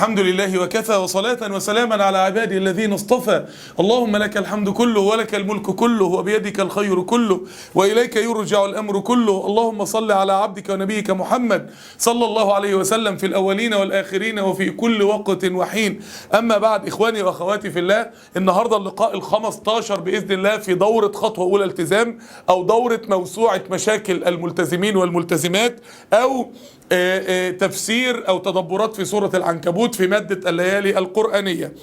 الحمد لله وكفى وصلاة وسلاما على عباده الذين اصطفى. اللهم لك الحمد كله ولك الملك كله وبيدك الخير كله وإليك يرجع الأمر كله. اللهم صل على عبدك ونبيك محمد صلى الله عليه وسلم في الأولين والآخرين وفي كل وقت وحين. أما بعد، إخواني وأخواتي في الله، النهاردة اللقاء ال15 بإذن الله في دورة خطوة أولى التزام، أو دورة موسوعة مشاكل الملتزمين والملتزمات، أو تفسير أو تدبرات في سورة العنكبوت في مادة الليالي القرآنية.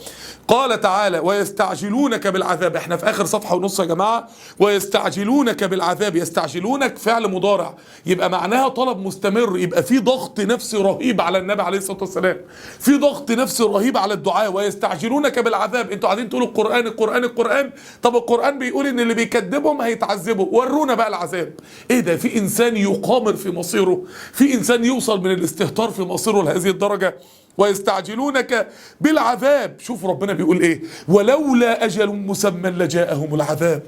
قال تعالى: ويستعجلونك بالعذاب. احنا في آخر صفحة ونص يا جماعة. ويستعجلونك بالعذاب، يستعجلونك فعل مضارع، يبقى معناها طلب مستمر، يبقى في ضغط نفسي رهيب على النبي عليه الصلاة والسلام، في ضغط نفسي رهيب على الدعاء. ويستعجلونك بالعذاب، انتوا قاعدين تقولوا القرآن القرآن القرآن، طب القرآن بيقول ان اللي بيكذبهم هيتعذبوا، ورونا بقى العذاب. ايه ده؟ في انسان يقامر في مصيره، في انسان يوصل من الاستهتار في مصيره لهذه الدرجة. ويستعجلونك بالعذاب، شوف ربنا بيقول ايه: ولولا اجل مسمى لجاءهم العذاب.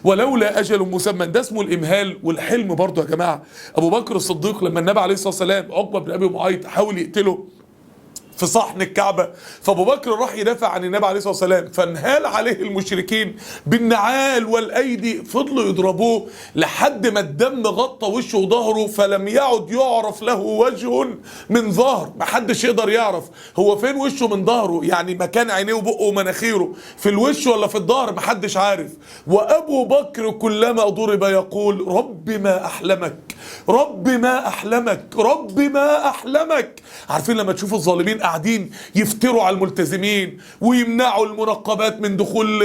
ولولا اجل مسمى، ده اسمه الامهال والحلم برضه يا جماعه. ابو بكر الصديق لما النبي عليه الصلاه والسلام عقبه بن ابي معيط حاول يقتله في صحن الكعبة، فابو بكر راح يدافع عن النبي عليه الصلاة والسلام، فانهال عليه المشركين بالنعال والايدي، فضلوا يضربوه لحد ما الدم غطى وشه وظهره، فلم يعد يعرف له وجه من ظهر. محدش يقدر يعرف هو فين وشه من ظهره، يعني مكان عينيه وبقه ومناخيره في الوش ولا في الظهر، محدش عارف. وابو بكر كلما ضرب يقول: رب ما احلمك، رب ما احلمك، رب ما احلمك. عارفين لما تشوفوا الظالمين قاعدين يفتروا على الملتزمين ويمنعوا المنقبات من دخول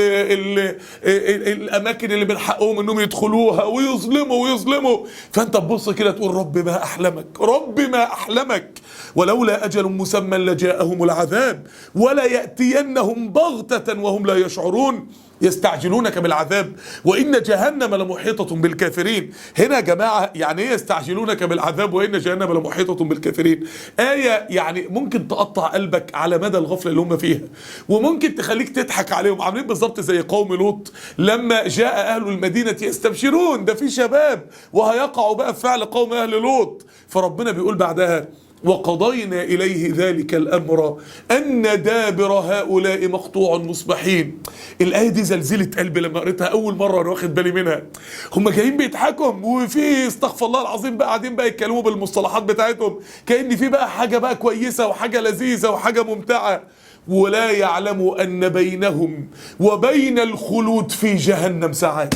الاماكن اللي من حقهم انهم يدخلوها، ويظلموا، فانت تبص كده تقول: رب ما احلمك، رب ما احلمك. ولولا اجل مسمى لجاءهم العذاب ولا ياتينهم بغتة وهم لا يشعرون. يستعجلونك بالعذاب وإن جهنم لمحيطة بالكافرين. هنا يا جماعة يعني ايه يستعجلونك بالعذاب وإن جهنم لمحيطة بالكافرين؟ آية يعني ممكن تقطع قلبك على مدى الغفلة اللي هم فيها، وممكن تخليك تضحك عليهم. عاملين بالظبط زي قوم لوط لما جاء أهل المدينة يستبشرون، ده في شباب وهيقعوا بقى في فعل قوم أهل لوط. فربنا بيقول بعدها: وقضينا إليه ذلك الأمر أن دابر هؤلاء مقطوع مصبحين. الآية دي زلزلت قلبي لما قريتها أول مرة، أنا واخد بالي منها. هم جايين بيضحكوا وفي استغفر الله العظيم بقى قاعدين بقى يتكلموا بالمصطلحات بتاعتهم كأن في بقى حاجة بقى كويسة وحاجة لذيذة وحاجة ممتعة، ولا يعلموا أن بينهم وبين الخلود في جهنم ساعات،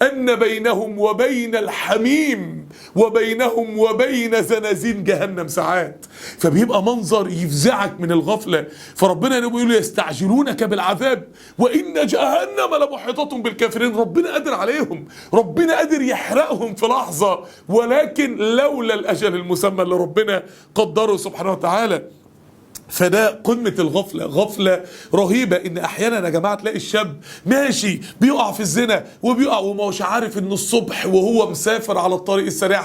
أن بينهم وبين الحميم وبينهم وبين زنازين جهنم ساعات. فبيبقى منظر يفزعك من الغفلة. فربنا يقول: يستعجلونك بالعذاب وإن جهنم لمحيطة بالكافرين. ربنا قادر عليهم، ربنا قادر يحرقهم في لحظة، ولكن لولا الأجل المسمى اللي ربنا قدره سبحانه وتعالى. فده قمة الغفلة، غفلة رهيبة. ان احيانا يا جماعة تلاقي الشاب ماشي بيقع في الزنا وبيقع وما هوش عارف ان الصبح وهو مسافر على الطريق السريع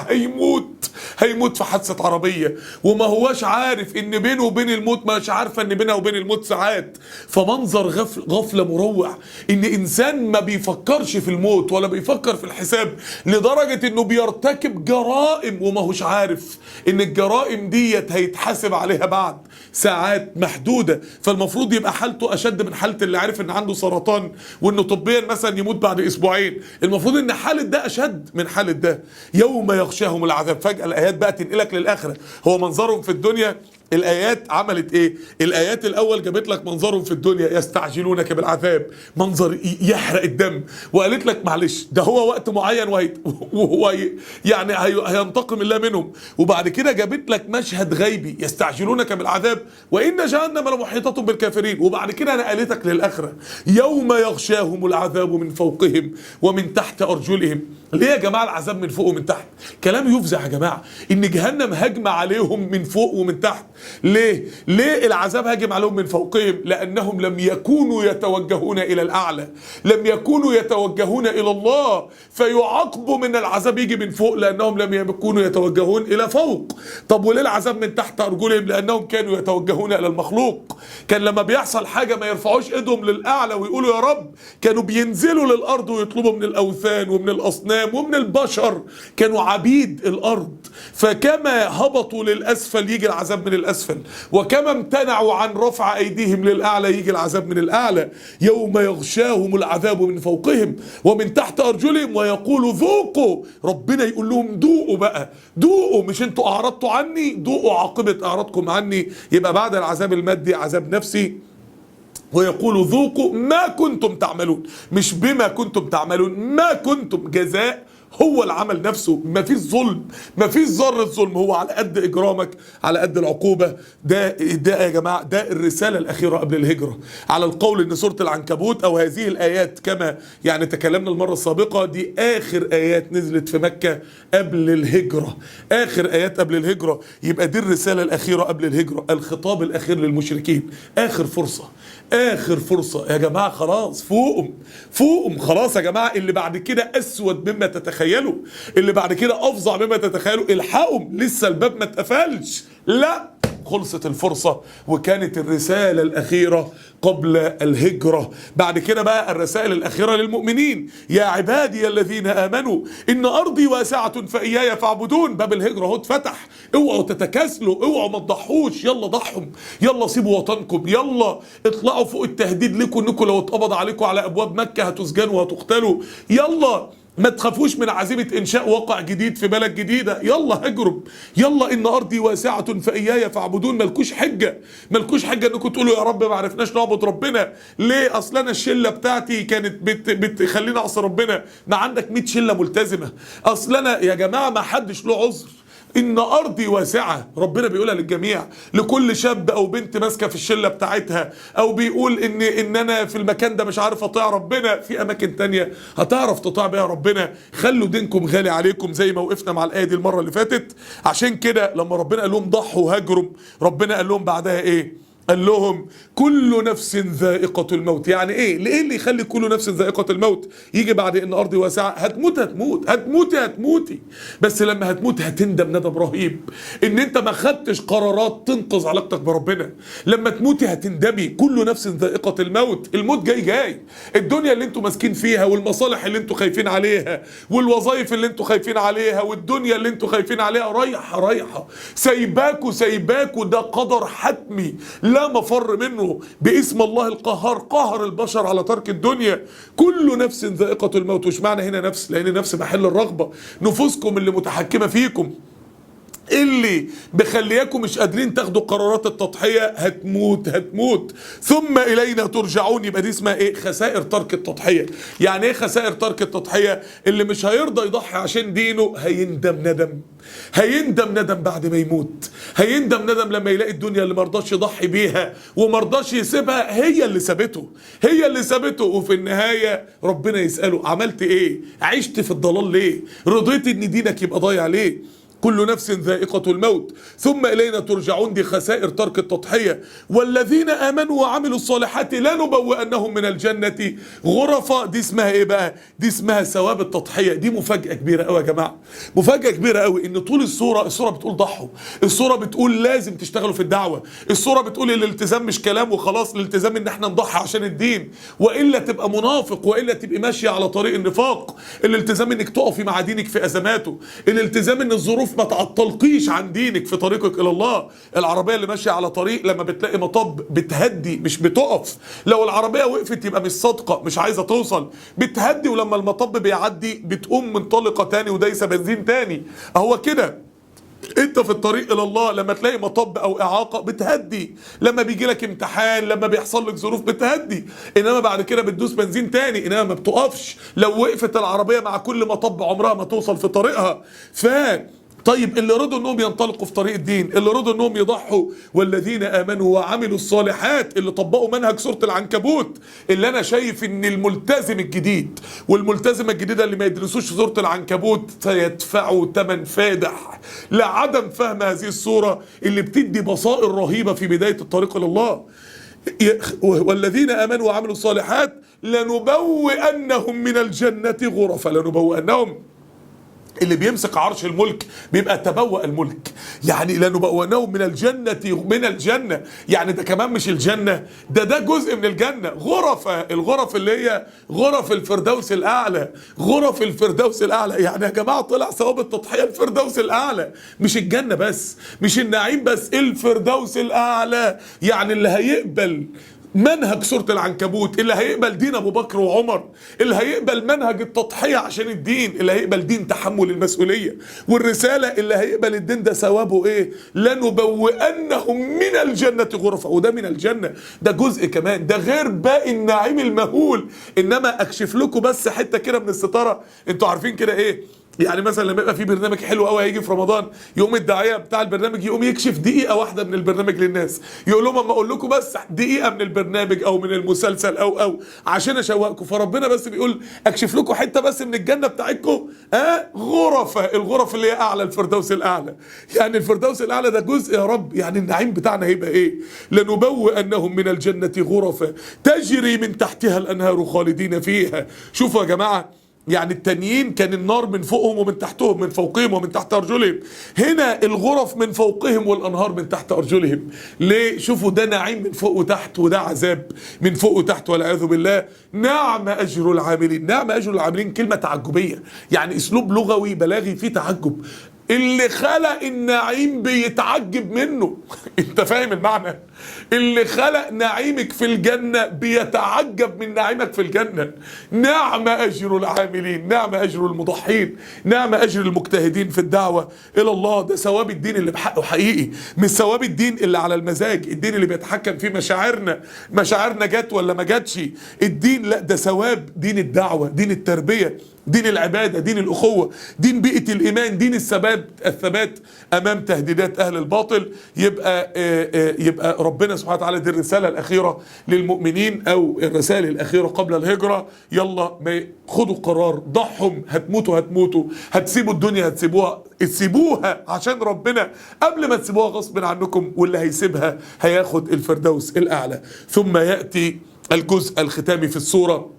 هيموت في حادثة عربية، وما هوش عارف ان بينه وبين الموت، مش عارفة ان بينه وبين الموت ساعات. فمنظر غفلة مروع، ان انسان ما بيفكرش في الموت ولا بيفكر في الحساب، لدرجة انه بيرتكب جرائم وما هوش عارف ان الجرائم ديت هيتحاسب عليها بعد ساعات محدودة. فالمفروض يبقى حالته أشد من حالة اللي عارف إن عنده سرطان وإنه طبيا مثلا يموت بعد أسبوعين. المفروض إن حالة ده أشد من حالة ده. يوم يغشاهم العذاب. فجأة الآيات بقى تنقلك للآخرة. هو منظرهم في الدنيا، الآيات عملت إيه؟ الآيات الأول جابت لك منظرهم في الدنيا: يستعجلونك بالعذاب، منظر يحرق الدم، وقالت لك معلش ده هو وقت معين وهو يعني هينتقم الله منهم. وبعد كده جابت لك مشهد غيبي: يستعجلونك بالعذاب وإن جهنم لمحيطة بالكافرين. وبعد كده نقلتك للآخرة: يوم يغشاهم العذاب من فوقهم ومن تحت أرجلهم. ليه يا جماعة العذاب من فوق ومن تحت؟ كلام يفزع يا جماعة، إن جهنم هجم عليهم من فوق ومن تحت. ليه العذاب هاجم عليهم من فوقهم؟ لأنهم لم يكونوا يتوجهون إلى الأعلى، لم يكونوا يتوجهون إلى الله، فيعاقبوا من العذاب يجي من فوق لأنهم لم يكونوا يتوجهون إلى فوق. طب وليه العذاب من تحت أرجلهم؟ لأنهم كانوا يتوجهون إلى المخلوق. كان لما بيحصل حاجة ما يرفعوش إيدهم للأعلى ويقولوا يا رب، كانوا بينزلوا للأرض ويطلبوا من الأوثان ومن الأصنام ومن البشر، كانوا عبيد الأرض. فكما هبطوا للأسفل يجي العذاب من الأسفل، الاسفل. وكما امتنعوا عن رفع ايديهم للاعلى يجي العذاب من الاعلى، يوم يغشاهم العذاب من فوقهم ومن تحت ارجلهم ويقولوا ذوقوا. ربنا يقول لهم دوقوا بقى، دوقوا، مش انتوا اعرضتوا عني، دوقوا عاقبه اعراضكم عني. يبقى بعد العذاب المادي عذاب نفسي. ويقولوا ذوقوا ما كنتم تعملون، مش بما كنتم تعملون، ما كنتم، جزاء هو العمل نفسه، ما فيش ظلم، ما فيش ذره ظلم، هو على قد اجرامك على قد العقوبه. ده يا جماعه ده الرساله الاخيره قبل الهجره، على القول ان سوره العنكبوت او هذه الايات كما يعني تكلمنا المره السابقه دي اخر ايات نزلت في مكه قبل الهجره، اخر ايات قبل الهجره. يبقى دي الرساله الاخيره قبل الهجره، الخطاب الاخير للمشركين، اخر فرصه، اخر فرصه يا جماعه، خلاص فوقهم، فوقهم خلاص يا جماعه. اللي بعد كده اسود مما تتخيلوا، اللي بعد كده افظع مما تتخيلوا، الحقهم لسه الباب ما اتقفلش، لا خلصت الفرصة. وكانت الرسالة الأخيرة قبل الهجرة. بعد كده بقى الرسائل الأخيرة للمؤمنين، يا عبادي الذين آمنوا إن أرضي واسعة فإياي فاعبدون. باب الهجرة اهو اتفتح، اوعوا تتكاسلوا، اوعوا ما تضحوش، يلا ضحوا، يلا سيبوا وطنكم، يلا اطلعوا فوق التهديد لكم انكم لو اتقبض عليكم على أبواب مكة هتسجنوا وهتقتلوا، يلا ما تخافوش من عزيمة إنشاء واقع جديد في بلد جديدة، يلا هجروا، يلا إن أرضي واسعة فإياي فاعبدون. ملكوش حجة، ملكوش حجة إنكم تقولوا يا رب ما عرفناش نعبد ربنا ليه؟ أصل أنا الشلة بتاعتي كانت بتخليني أعصي ربنا. ما عندك 100 شلة ملتزمة، أصل أنا يا جماعة ما حدش له عذر. إن أرضي واسعة، ربنا بيقولها للجميع، لكل شاب أو بنت ماسكة في الشلة بتاعتها أو بيقول إن أنا في المكان ده مش عارف أطيع ربنا، في أماكن تانية هتعرف تطيع بيها ربنا. خلوا دينكم غالي عليكم زي ما وقفنا مع الآية دي المرة اللي فاتت. عشان كده لما ربنا قال لهم ضحوا هاجروا، ربنا قال لهم بعدها إيه؟ قال لهم كل نفس ذائقة الموت. يعني ايه؟ ليه اللي يخلي كل نفس ذائقة الموت يجي بعد ان ارضي واسعة؟ هتموت هتموت، هتموتي هتموتي، بس لما هتموت هتندم ندم رهيب ان انت ما خدتش قرارات تنقذ علاقتك بربنا. لما تموتي هتندمي. كل نفس ذائقة الموت، الموت جاي جاي. الدنيا اللي انتوا ماسكين فيها والمصالح اللي انتوا خايفين عليها والوظائف اللي انتوا خايفين عليها والدنيا اللي انتوا خايفين عليها رايحة رايحة، سايباكوا سايباكوا، ده قدر حتمي لا مفر منه باسم الله القهار، قهر البشر على ترك الدنيا. كل نفس ذائقة الموت. وش معنى هنا نفس؟ لأن نفس محل الرغبة، نفوسكم اللي متحكمة فيكم اللي بخلياكم مش قادرين تاخدوا قرارات التضحية، هتموت هتموت. ثم إلينا ترجعون. يبقى دي اسمها ايه؟ خسائر ترك التضحية. يعني ايه خسائر ترك التضحية؟ اللي مش هيرضى يضحي عشان دينه هيندم ندم، هيندم ندم بعد ما يموت، هيندم ندم لما يلاقي الدنيا اللي مرضاش يضحي بيها ومرضاش يسيبها هي اللي سابته، هي اللي سابته. وفي النهاية ربنا يسأله عملت ايه؟ عشت في الضلال ليه؟ رضيت ان دينك يبقى ضايع ليه؟ كل نفس ذائقة الموت ثم إلينا ترجعون. دي خسائر ترك التضحية. والذين آمنوا وعملوا الصالحات لنبوئنهم من الجنة غرفا. دي اسمها ايه بقى؟ دي اسمها ثواب التضحية. دي مفاجأة كبيرة قوي يا جماعة، مفاجأة كبيرة قوي. ان طول السورة بتقول ضحوا، السورة بتقول لازم تشتغلوا في الدعوة، السورة بتقول الالتزام مش كلام وخلاص، الالتزام ان احنا نضحي عشان الدين، وإلا تبقى منافق، وإلا تبقى ماشية على طريق النفاق. الالتزام انك تقفي مع دينك في أزماته، الالتزام ان الظروف ما تعطلقيش عن دينك في طريقك الى الله. العربيه اللي ماشيه على طريق لما بتلاقي مطب بتهدي مش بتقف. لو العربيه وقفت يبقى مش صادقه، مش عايزه توصل، بتهدي، ولما المطب بيعدي بتقوم منطلقه تاني ودايسه بنزين تاني. اهو كده انت في الطريق الى الله لما تلاقي مطب او اعاقه بتهدي، لما بيجي لك امتحان، لما بيحصل لك ظروف بتهدي، انما بعد كده بتدوس بنزين تاني، انما ما بتقفش. لو وقفت العربيه مع كل مطب عمرها ما توصل في طريقها. طيب اللي رضوا انهم ينطلقوا في طريق الدين، اللي رضوا انهم يضحوا، والذين امنوا وعملوا الصالحات، اللي طبقوا منهج سورة العنكبوت. اللي انا شايف ان الملتزم الجديد والملتزمة الجديدة اللي ما يدرسوش سورة العنكبوت سيدفعوا ثمن فادح لعدم فهم هذه السورة اللي بتدي بصائر رهيبة في بداية الطريق الى الله. والذين امنوا وعملوا الصالحات لنبوئنهم من الجنة غرفا. لنبوئنهم اللي بيمسك عرش الملك بيبقى تبوأ الملك. يعني لنبوأنهم من الجنة، يعني ده كمان مش الجنة، ده جزء من الجنة. الغرف اللي هي غرف الفردوس الأعلى، غرف الفردوس الأعلى. يعني يا جماعة طلع ثواب التضحية الفردوس الأعلى، مش الجنة بس، مش النعيم بس، الفردوس الأعلى. يعني اللي هيقبل منهج سورة العنكبوت، اللي هيقبل دين ابو بكر وعمر، اللي هيقبل منهج التضحية عشان الدين، اللي هيقبل دين تحمل المسؤولية والرسالة، اللي هيقبل الدين ده ثوابه ايه؟ لنبوئنهم من الجنة غرفة. وده من الجنة، ده جزء كمان، ده غير باقي النعيم المهول. انما اكشف لكم بس حتة كده من الستارة. انتوا عارفين كده ايه؟ يعني مثلا لما يبقى في برنامج حلو قوي هيجي في رمضان، يقوم الداعيه بتاع البرنامج يقوم يكشف دقيقه واحده من البرنامج للناس، يقول لهم اما اقول لكم بس دقيقه من البرنامج او من المسلسل او عشان اشوقكم. فربنا بس بيقول اكشف لكم حته بس من الجنه بتاعتكم، الغرف اللي هي اعلى، الفردوس الاعلى. يعني الفردوس الاعلى ده جزء يا رب. يعني النعيم بتاعنا هيبقى ايه؟ لنبوئنهم من الجنه غرفا تجري من تحتها الانهار خالدين فيها. شوفوا يا جماعه، يعني التانيين كان النار من فوقهم ومن تحتهم، من فوقهم ومن تحت أرجلهم. هنا الغرف من فوقهم والأنهار من تحت أرجلهم. ليه؟ شوفوا، ده نعيم من فوق وتحت، وده عذاب من فوق وتحت والعياذ بالله. نعم أجر العاملين. نعم أجر العاملين كلمة تعجبية، يعني أسلوب لغوي بلاغي فيه تعجب. اللي خلق النعيم بيتعجب منه. انت فاهم المعنى؟ اللي خلق نعيمك في الجنة بيتعجب من نعيمك في الجنة. نعم أجر العاملين، نعم أجر المضحين، نعم أجر المجتهدين في الدعوة إلى الله. ده ثواب الدين اللي بحقه حقيقي، مش ثواب الدين اللي على المزاج، الدين اللي بيتحكم فيه مشاعرنا جت ولا ما جاتش. الدين لا، ده ثواب دين الدعوة، دين التربية، دين العبادة، دين الأخوة، دين بيئة الإيمان، دين الثبات أمام تهديدات أهل الباطل. يبقى ربنا سبحانه وتعالى دي الرسالة الأخيرة للمؤمنين، أو الرسالة الأخيرة قبل الهجرة. يلا خدوا قرار، ضحوا، هتموتوا، هتسيبوا الدنيا، تسيبوها عشان ربنا قبل ما تسيبوها غصب عنكم، واللي هيسيبها هياخد الفردوس الأعلى. ثم يأتي الجزء الختامي في السورة،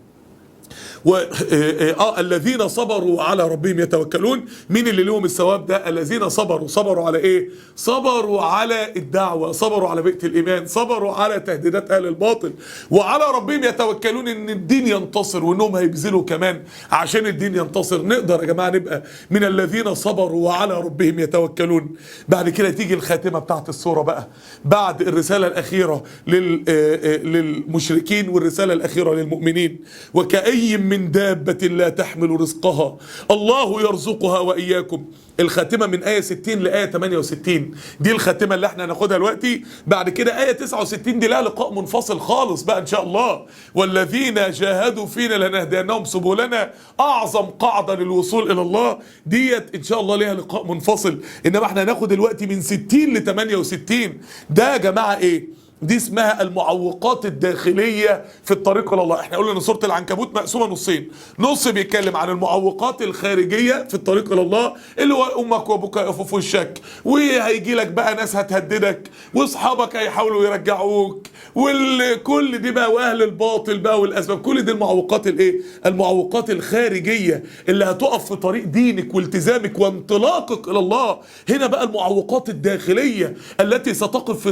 الذين صبروا على ربهم يتوكلون. مين اللي لهم الثواب ده؟ الذين صبروا على ايه؟ صبروا على الدعوة، صبروا على بيئة الإيمان، صبروا على تهديدات أهل الباطل، وعلى ربهم يتوكلون ان الدين ينتصر، وانهم هيبذلوا كمان عشان الدين ينتصر. نقدر يا جماعة نبقى من الذين صبروا وعلى ربهم يتوكلون. بعد كده تيجي الخاتمة بتاعت السورة بقى، بعد الرسالة الأخيرة للمشركين والرسالة الأخيرة للمؤمنين. وكأي من دابة لا تحمل رزقها الله يرزقها وإياكم. الخاتمة من آية 60 لآية 68، دي الخاتمة اللي احنا هناخدها دلوقتي. بعد كده آية 69 دي لها لقاء منفصل خالص بقى إن شاء الله. والذين جاهدوا فينا لنهدينهم سبلنا، أعظم قاعدة للوصول إلى الله ديت إن شاء الله ليها لقاء منفصل. إنما احنا هناخد دلوقتي من 60 ل 68. ده يا جماعة إيه؟ دي اسمها المعوقات الداخلية في الطريق إلى الله. احنا قلنا ان سورة العنكبوت مقسومة نصين، نص بيتكلم عن المعوقات الخارجية في الطريق إلى الله، اللي هو امك وابوك يقفوا في وشك، وهيجي لك بقى ناس هتهددك، واصحابك هيحاولوا يرجعوك، وكل دي بقى، واهل الباطل بقى والاسباب. كل دي المعوقات الايه؟ المعوقات الخارجية اللي هتقف في طريق دينك والتزامك وانطلاقك إلى الله. هنا بقى المعوقات الداخلية التي ستقف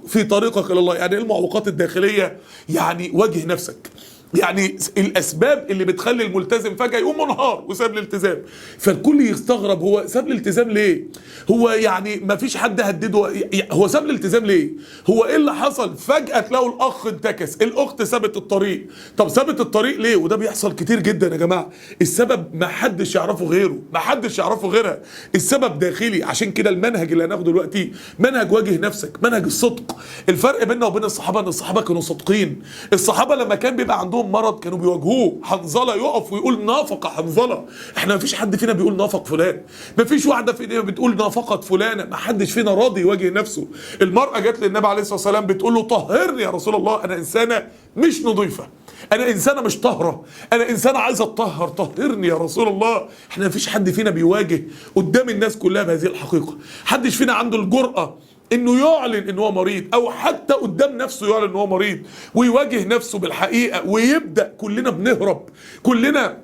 في طريقك إلى الله. يعني ايه المعوقات الداخلية؟ يعني واجه نفسك. يعني الاسباب اللي بتخلي الملتزم فجأة يقوم منهار وساب الالتزام. فالكل يستغرب، هو ساب الالتزام ليه؟ هو يعني ما فيش حد هدده، هو ساب الالتزام ليه؟ هو ايه اللي حصل؟ فجأة تلاقوا الاخ انتكس، الاخت سابت الطريق. طب سابت الطريق ليه؟ وده بيحصل كتير جدا يا جماعة. السبب ما حدش يعرفه غيره، ما حدش يعرفه غيرها. السبب داخلي. عشان كده المنهج اللي هناخده دلوقتي منهج واجه نفسك، منهج الصدق. الفرق بيننا وبين الصحابة ان الصحابة كانوا صادقين. الصحابة لما كان بيبقى عندهم مرض كانوا بيواجهوه. حنظله يقف ويقول نافق حنظله. احنا مفيش حد فينا بيقول نافق فلان، مفيش واحده فينا بتقول نافقت فلانه، ما حدش فينا راضي يواجه نفسه. المراه جت للنبي عليه الصلاه والسلام بتقول له طهرني يا رسول الله، انا انسانه مش نظيفه، انا انسانه مش طاهره، انا انسانه عايزه اتطهر، طهرني يا رسول الله. احنا مفيش حد فينا بيواجه قدام الناس كلها بهذه الحقيقه. محدش فينا عنده الجرأه انه يعلن ان هو مريض، او حتى قدام نفسه يعلن ان هو مريض ويواجه نفسه بالحقيقة ويبدأ. كلنا بنهرب، كلنا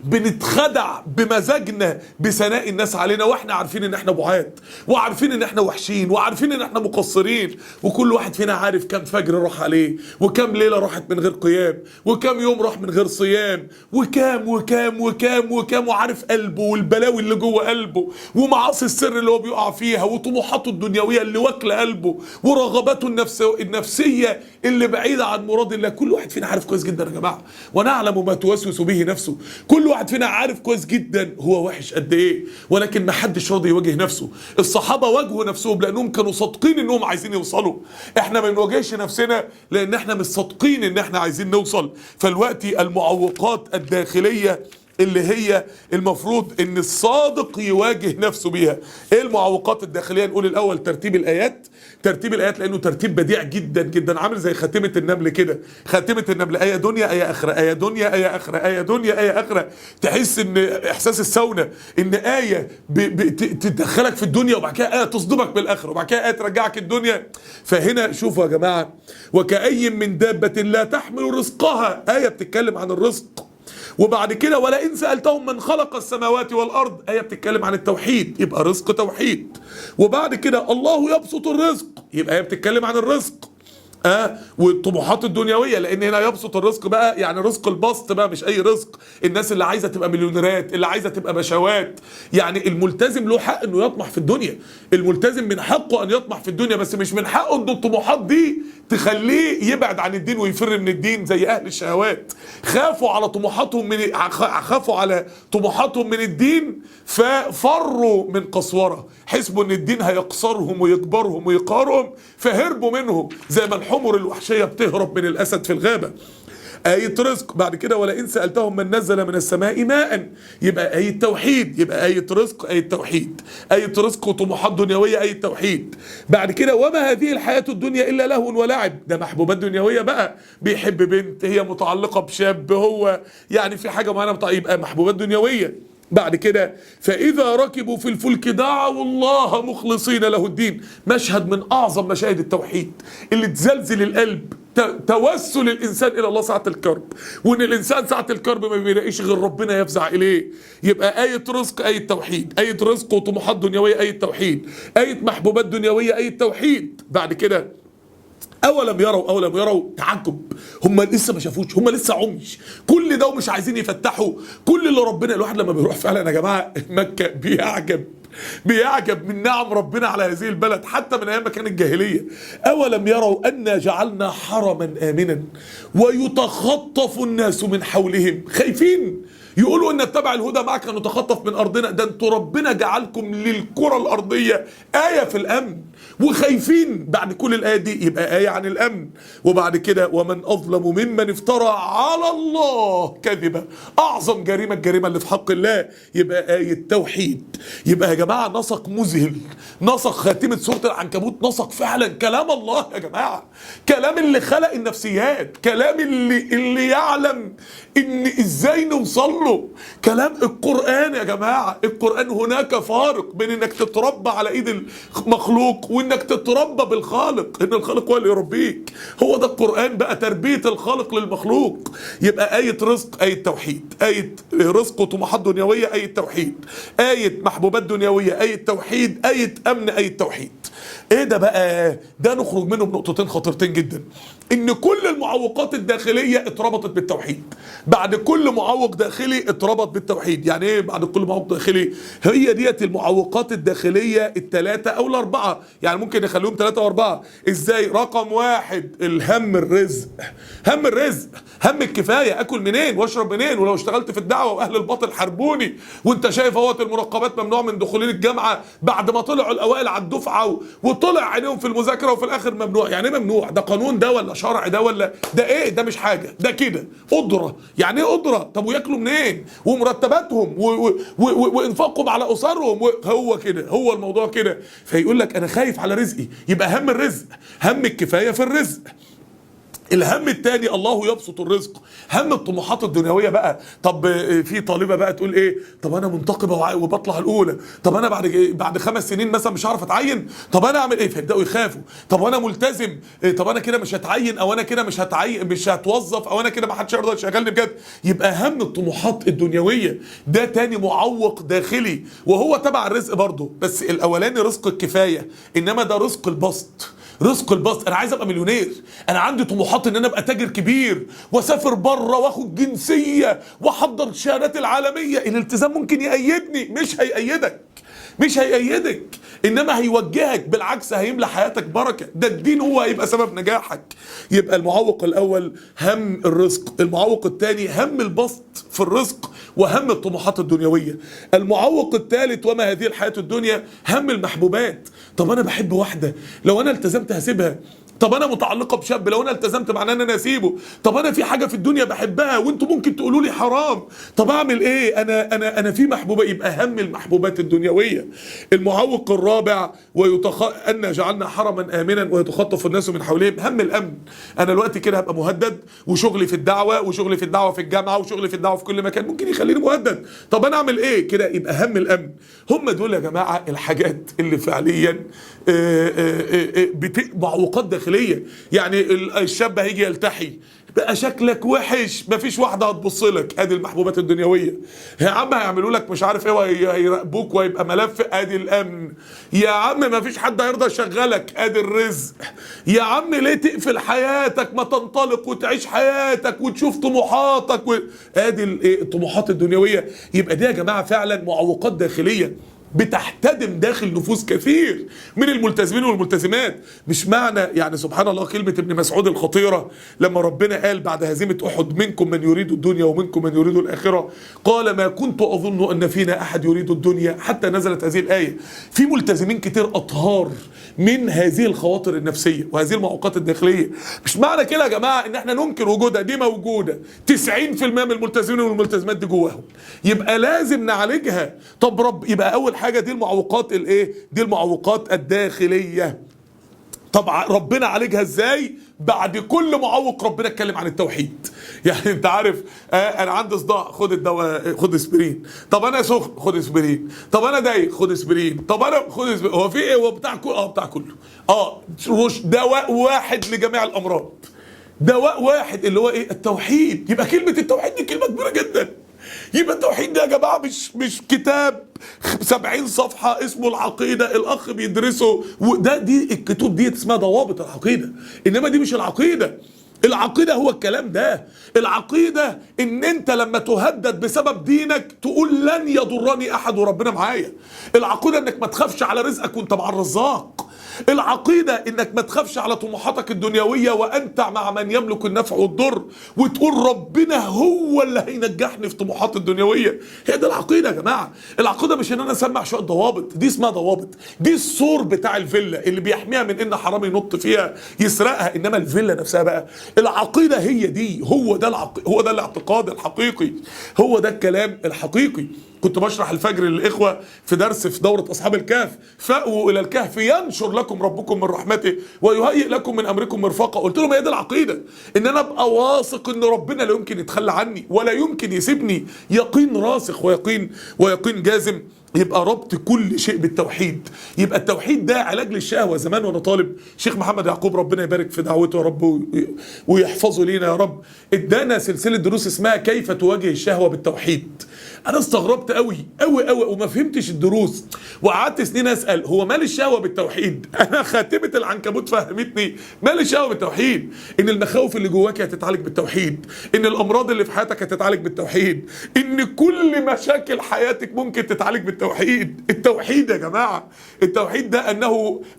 بنتخدع بمزاجنا بثناء الناس علينا، واحنا عارفين ان احنا بعاد، وعارفين ان احنا وحشين، وعارفين ان احنا مقصرين. وكل واحد فينا عارف كم فجر راح عليه، وكم ليلة راحت من غير قيام، وكم يوم راح من غير صيام، وكام وكام وكام وكام، وعارف قلبه والبلاوي اللي جوه قلبه، ومعاصي السر اللي هو بيقع فيها، وطموحاته الدنيوية اللي واكله قلبه، ورغباته النفسية اللي بعيدة عن مراد الله. كل واحد فينا عارف كويس جدا يا جماعة، ونعلم ما توسوس به نفسه. كل واحد فينا عارف كويس جدا هو وحش قد ايه، ولكن ما حدش راضي يواجه نفسه. الصحابة واجهوا نفسهم لانهم كانوا صادقين انهم عايزين يوصلوا. احنا ما بنواجهش نفسنا لان احنا مش صادقين ان احنا عايزين نوصل. فالوقت المعوقات الداخلية اللي هي المفروض ان الصادق يواجه نفسه بيها. ايه المعوقات الداخليه؟ نقول الاول ترتيب الايات. ترتيب الايات لانه ترتيب بديع جدا جدا، عامل زي خاتمه النمل كده. خاتمه النمل ايه دنيا ايه اخره، ايه دنيا ايه اخره، ايه دنيا ايه اخره. تحس ان احساس السونه ان ايه تدخلك في الدنيا، وبعد كده ايه تصدمك بالاخره، وبعد كده ايه ترجعك الدنيا. فهنا شوفوا يا جماعه، وكأي من دابه لا تحمل رزقها، ايه بتتكلم عن الرزق. وبعد كده ولئن سألتهم من خلق السماوات والأرض، آية بتتكلم عن التوحيد، يبقى رزق توحيد. وبعد كده الله يبسط الرزق، يبقى آية بتتكلم عن الرزق. والطموحات الدنيويه، لان هنا يبسط الرزق بقى يعني رزق البسط بقى، مش اي رزق. الناس اللي عايزه تبقى مليونيرات، اللي عايزه تبقى بشوات. يعني الملتزم له حق انه يطمح في الدنيا، الملتزم من حقه ان يطمح في الدنيا، بس مش من حقه ان الطموحات دي تخليه يبعد عن الدين ويفر من الدين زي اهل الشهوات. خافوا على طموحاتهم من الدين، ففروا من قسوره، حسبوا ان الدين هيقصرهم ويكبرهم ويقهرهم، فهربوا منه زي ما الحمر الوحشيه بتهرب من الاسد في الغابه. آية رزق. بعد كده ولئن سألتهم من نزل من السماء ماء، يبقى آية توحيد، يبقى آية رزق آية توحيد، آية رزق وطموحات دنيوية آية توحيد. بعد كده وما هذه الحياة الدنيا إلا لهو ولعب، ده محبوبات دنيوية بقى، بيحب بنت هي متعلقة بشاب هو يعني في حاجة معينة يبقى محبوبات دنيوية. بعد كده فإذا ركبوا في الفلك دعوا الله مخلصين له الدين، مشهد من أعظم مشاهد التوحيد اللي تزلزل القلب. توسل الإنسان إلى الله ساعة الكرب، وإن الإنسان ساعة الكرب ما بيلاقيش غير ربنا يفزع إليه. يبقى آية رزق آية توحيد، آية رزق وطموحات دنيوية آية توحيد، آية محبوبات دنيوية آية توحيد. بعد كده أولم يروا تعجب، هم لسه ما شافوش، هم لسه عمي، كل ده ومش عايزين يفتحوا. كل اللي ربنا، الواحد لما بيروح فعلا يا جماعة مكة بيعجب من نعم ربنا على هذه البلد حتى من ايام ما كانت الجاهليه. اولم يروا انا جعلنا حرما امنا ويتخطف الناس من حولهم، خايفين يقولوا ان نتبع الهدى معك نتخطف من ارضنا. ده انتوا ربنا جعلكم للكره الارضيه ايه في الامن، وخايفين بعد كل الايه دي، يبقى ايه عن الامن. وبعد كده ومن اظلم ممن افترى على الله كذبا، اعظم جريمه الجريمه اللي في حق الله، يبقى ايه توحيد. يبقى يا جماعه نسق مذهل، نسق خاتمه سوره العنكبوت، نسق فعلا كلام الله يا جماعه، كلام اللي خلق النفسيات، كلام اللي يعلم ان ازاي نوصل له، كلام القرآن يا جماعة. القرآن هناك فارق بين انك تتربى على ايد المخلوق وانك تتربى بالخالق، ان الخالق هو اللي يربيك. هو ده القرآن بقى، تربية الخالق للمخلوق. يبقى آية رزق آية توحيد، آية رزق وطموحات دنيوية آية توحيد، آية محبوبات دنيوية آية توحيد، آية أمن آية توحيد. ايه ده بقى؟ ده نخرج منه بنقطتين خطيرتين جدا، ان كل المعوقات الداخلية اتربطت بالتوحيد. بعد كل معوق داخلي اتربط بالتوحيد. يعني ايه بعد كل معوق داخلي؟ هي ديت المعوقات الداخلية الثلاثة او الاربعة، يعني ممكن نخليهم ثلاثة واربعة. ازاي؟ رقم واحد الهم، الرزق، هم الرزق، هم الكفاية، اكل منين واشرب منين، ولو اشتغلت في الدعوة واهل الباطل حاربوني، وانت شايف اهوت المراقبات ممنوع من دخولين الجامعة بعد ما طلعوا الاوائل على الدفعة وطلع عينيهم في المذاكرة وفي الاخر ممنوع. يعني ايه ممنوع؟ ده قانون ده ولا شرع ده ولا ده ايه؟ ده مش حاجة، ده كده قدرة. يعني ايه قدرة؟ طب وياكلوا منين؟ ومرتباتهم وانفاقهم على اسرهم، هو كده، هو الموضوع كده. فيقول لك انا خايف على رزقي، يبقى هم الرزق، هم الكفاية في الرزق. الهم التاني الله يبسط الرزق، هم الطموحات الدنيويه بقى. طب في طالبه بقى تقول ايه، طب انا منتقبه وبطلع الاولى، طب انا بعد 5 سنين مثلا مش هعرف اتعين، طب انا اعمل ايه؟ فيبداوا يخافوا، طب انا ملتزم، طب انا كده مش هتعين، او انا كده مش هتعين مش هتوظف، او انا كده ما حدش هيرضى يشغلني بجد. يبقى هم الطموحات الدنيويه ده تاني معوق داخلي، وهو تبع الرزق برضه، بس الاولاني رزق الكفايه، انما ده رزق البسط. رزق البسط، انا عايز ابقى مليونير، انا عندي طموحات ان انا ابقى تاجر كبير واسافر بره واخد جنسيه واحضر الشهادات العالميه. الالتزام ممكن يأيدني، مش هيأيدك، انما هيوجهك، بالعكس هيملى حياتك بركه. ده الدين هو هيبقى سبب نجاحك. يبقى المعوق الاول هم الرزق، المعوق الثاني هم البسط في الرزق وهم الطموحات الدنيويه. المعوق الثالث وما هذه الحياه الدنيا، هم المحبوبات. طب انا بحب واحده، لو انا التزمت هسيبها. طب انا متعلقه بشاب، لو انا التزمت معناه ان انا اسيبه. طب انا في حاجه في الدنيا بحبها وانتم ممكن تقولوا لي حرام، طب اعمل ايه؟ انا في محبوبه. يبقى هم المحبوبات الدنيويه. المعوق الرابع ان جعلنا حرما امنا ويتخطف الناس من حولهم، هم الامن. انا دلوقتي كده هبقى مهدد، وشغلي في الدعوه، وشغلي في الدعوه في الجامعه، وشغلي في الدعوه في كل مكان ممكن يخليني مهدد. طب انا اعمل ايه كده؟ يبقى هم الامن. هم دول يا جماعه الحاجات اللي فعليا معوقات داخليه. يعني الشاب هيجي يلتحي بقى شكلك وحش، مفيش واحده هتبص لك، ادي المحبوبات الدنيويه. يا عم هيعملوا لك مش عارف ايه وهيراقبوك ويبقى ملف، ادي الامن. يا عم مفيش حد هيرضى يشغلك، ادي الرزق. يا عم ليه تقفل حياتك، ما تنطلق وتعيش حياتك وتشوف طموحاتك ادي الطموحات الدنيويه. يبقى دي يا جماعه فعلا معوقات داخليه بتحتدم داخل نفوس كثير من الملتزمين والملتزمات. مش معنى يعني سبحان الله كلمة ابن مسعود الخطيرة لما ربنا قال بعد هزيمة أحد منكم من يريد الدنيا ومنكم من يريد الآخرة، قال ما كنت أظن أن فينا أحد يريد الدنيا حتى نزلت هذه الآية. في ملتزمين كتير أطهار من هذه الخواطر النفسية وهذه المعوقات الداخلية. مش معنى كده يا جماعة ان احنا ننكر وجودها، دي موجودة. 90% من الملتزمين والملتزمات دي جواهم، يبقى لازم نعالجها. طب يبقى اول حاجة دي المعوقات الايه؟ دي المعوقات الداخلية. طبعا ربنا عالجها ازاي؟ بعد كل معوق ربنا اتكلم عن التوحيد. يعني انت عارف انا عندي صداع، خد الدواء، خد اسبرين. طب انا سخن، خد اسبرين. طب انا ضايق، خد اسبرين. طب انا خد اسبرين. هو في ايه؟ هو بتاع كله؟ بتاع كله. دواء واحد لجميع الامراض، دواء واحد اللي هو ايه؟ التوحيد. يبقى كلمة التوحيد دي كلمة كبيرة جدا. يبقى التوحيد ده يا جماعه مش كتاب 70 صفحه اسمه العقيده الاخ بيدرسه، دي الكتب دي اسمها ضوابط العقيده، انما دي مش العقيده. العقيده هو الكلام ده. العقيده ان انت لما تهدد بسبب دينك تقول لن يضرني احد وربنا معايا. العقيده انك ما تخافش على رزقك وانت مع الرزاق. العقيدة انك ما تخافش على طموحاتك الدنيوية وانت مع من يملك النفع والضر، وتقول ربنا هو اللي هينجحني في طموحاتي الدنيوية. هي دي العقيدة يا جماعة. العقيدة مش ان انا اسمع شوية ضوابط، دي اسمها ضوابط، دي السور بتاع الفيلا اللي بيحميها من ان حرامي ينط فيها يسرقها، انما الفيلا نفسها بقى العقيدة هي دي. هو ده الاعتقاد الحقيقي، هو ده الكلام الحقيقي. كنت بشرح الفجر للإخوة في درس في دورة أصحاب الكهف، فأووا إلى الكهف ينشر لكم ربكم من رحمته ويهيئ لكم من أمركم مرفقا. قلت لهم هي دي العقيدة، إن أنا أبقى واثق إن ربنا لا يمكن يتخلى عني ولا يمكن يسيبني. يقين راسخ ويقين جازم. يبقى ربط كل شيء بالتوحيد. يبقى التوحيد ده علاج للشهوة. زمان وانا طالب شيخ محمد يعقوب ربنا يبارك في دعوته يا رب ويحفظه لينا يا رب، ادانا سلسلة دروس اسمها كيف تواجه الشهوة بالتوحيد. انا استغربت قوي وما فهمتش الدروس، وقعدت سنين اسال هو مال الشهوة بالتوحيد؟ انا خاتمة العنكبوت فهمتني مال الشهوة بالتوحيد، ان المخاوف اللي جواك هتتعالج بالتوحيد، ان الامراض اللي في حياتك هتتعالج بالتوحيد، ان كل مشاكل حياتك ممكن تتعالج بالتوحيد. التوحيد يا جماعة، التوحيد ده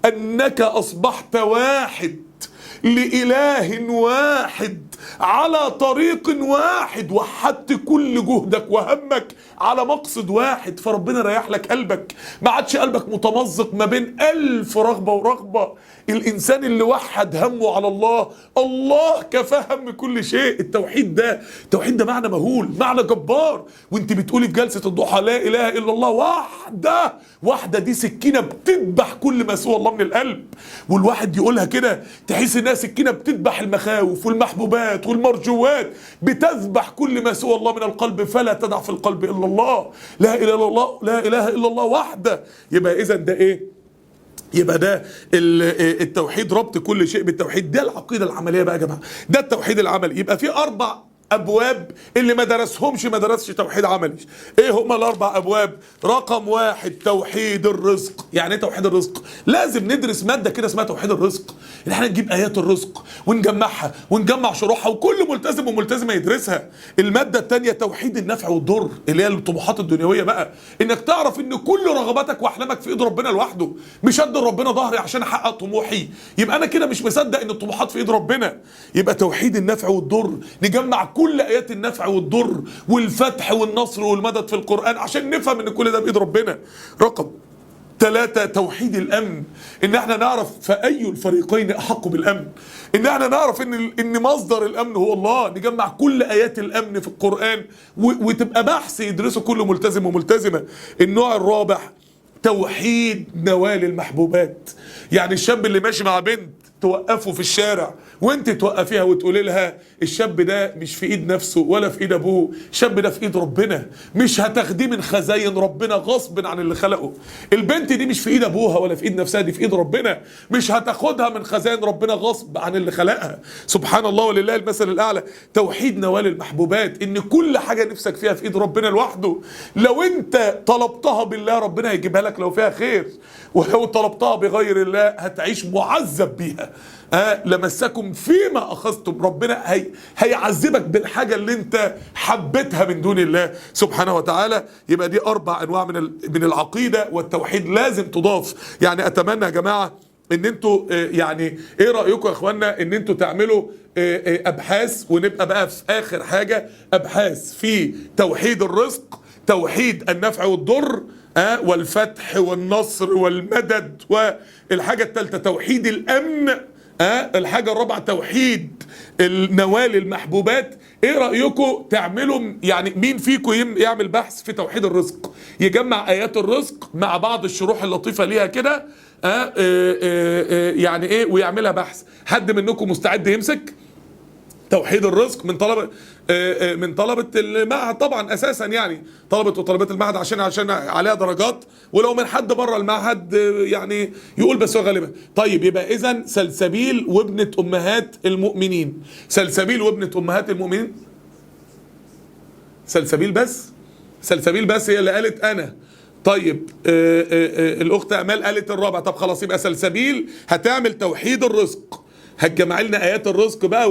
انك اصبحت واحد لإله واحد على طريق واحد، وحدت كل جهدك وهمك على مقصد واحد، فربنا ريح لك قلبك. ما عادش قلبك متمزق ما بين 1000 رغبة ورغبة. الإنسان اللي وحد همه على الله كفاه هم كل شيء. التوحيد ده معنى مهول، معنى جبار. وانت بتقولي في جلسة الضحى لا إله إلا الله واحدة دي سكينة بتذبح كل ما سوى الله من القلب. والواحد يقولها كده تحس انها كأنها سكينة بتذبح المخاوف والمحبوبات والمرجوات، بتذبح كل ما سوى الله من القلب، فلا تدع في القلب إلا الله، لا إله إلا الله، لا إله إلا الله وحده. يبقى إذا ده إيه؟ يبقى ده التوحيد، ربط كل شيء بالتوحيد. ده العقيدة العملية بقى يا جماعة، ده التوحيد العملي. يبقى في 4 أبواب، اللي ما درسهمش ما درسش توحيد عملي. ايه هما ال4 أبواب؟ رقم 1 توحيد الرزق. يعني ايه توحيد الرزق؟ لازم ندرس مادة كده اسمها توحيد الرزق، ان احنا نجيب آيات الرزق ونجمعها ونجمع شروحها، وكل ملتزم وملتزمة يدرسها. المادة الثانية توحيد النفع والضر، اللي هي الطموحات الدنيوية بقى، انك تعرف ان كل رغباتك واحلامك في ايد ربنا لوحده، مش ادي ربنا ظهري عشان احقق طموحي، يبقى انا كده مش مصدق ان الطموحات في ايد ربنا. يبقى توحيد النفع والضر، نجمع كل آيات النفع والضر والفتح والنصر والمدد في القرآن عشان نفهم ان كل ده بإيد ربنا. رقم 3 توحيد الأمن، ان احنا نعرف فأي الفريقين أحق بالأمن، ان احنا نعرف ان مصدر الأمن هو الله، نجمع كل آيات الأمن في القرآن وتبقى بحث يدرسه كل ملتزم وملتزمة. النوع الرابع توحيد نوال المحبوبات، يعني الشاب اللي ماشي مع بنت توقفه في الشارع وانت توقفيها وتقولي لها الشاب ده مش في ايد نفسه ولا في ايد ابوه، الشاب ده في ايد ربنا، مش هتاخديه من خزاين ربنا غصب عن اللي خلقه. البنت دي مش في ايد ابوها ولا في ايد نفسها، دي في ايد ربنا، مش هتاخدها من خزاين ربنا غصب عن اللي خلقها. سبحان الله ولله المثل الاعلى. توحيد نوال المحبوبات، ان كل حاجه نفسك فيها في ايد ربنا لوحده. لو انت طلبتها بالله ربنا هيجيبها لك لو فيها خير، ولو طلبتها بغير الله هتعيش معذب بيها. لمسكم فيما اخذتم، ربنا هيعذبك بالحاجه اللي انت حبيتها من دون الله سبحانه وتعالى. يبقى دي 4 انواع من العقيده والتوحيد لازم تضاف. يعني اتمنى يا جماعه ان انتوا يعني ايه رايكم يا اخوانا ان انتوا تعملوا ابحاث، ونبقى بقى في اخر حاجه ابحاث في توحيد الرزق، توحيد النفع والضر، والفتح والنصر والمدد، والحاجه الثالثه توحيد الامن، الحاجة الرابعة توحيد النوال المحبوبات. ايه رأيكم تعملوا، يعني مين فيكم يعمل بحث في توحيد الرزق، يجمع آيات الرزق مع بعض الشروح اللطيفة ليها كده، يعني ايه، ويعملها بحث. حد منكم مستعد يمسك توحيد الرزق من طلبة المعهد طبعا اساسا، يعني طلبة وطالبات المعهد عشان عليها درجات، ولو من حد بره المعهد يعني يقول بس هو غالبا. طيب يبقى اذا سلسبيل وابنة امهات المؤمنين، سلسبيل وابنة امهات المؤمنين، سلسبيل بس هي اللي قالت انا. طيب الاخت امال قالت الرابع. طب خلاص يبقى سلسبيل هتعمل توحيد الرزق، هتجمع لنا ايات الرزق بقى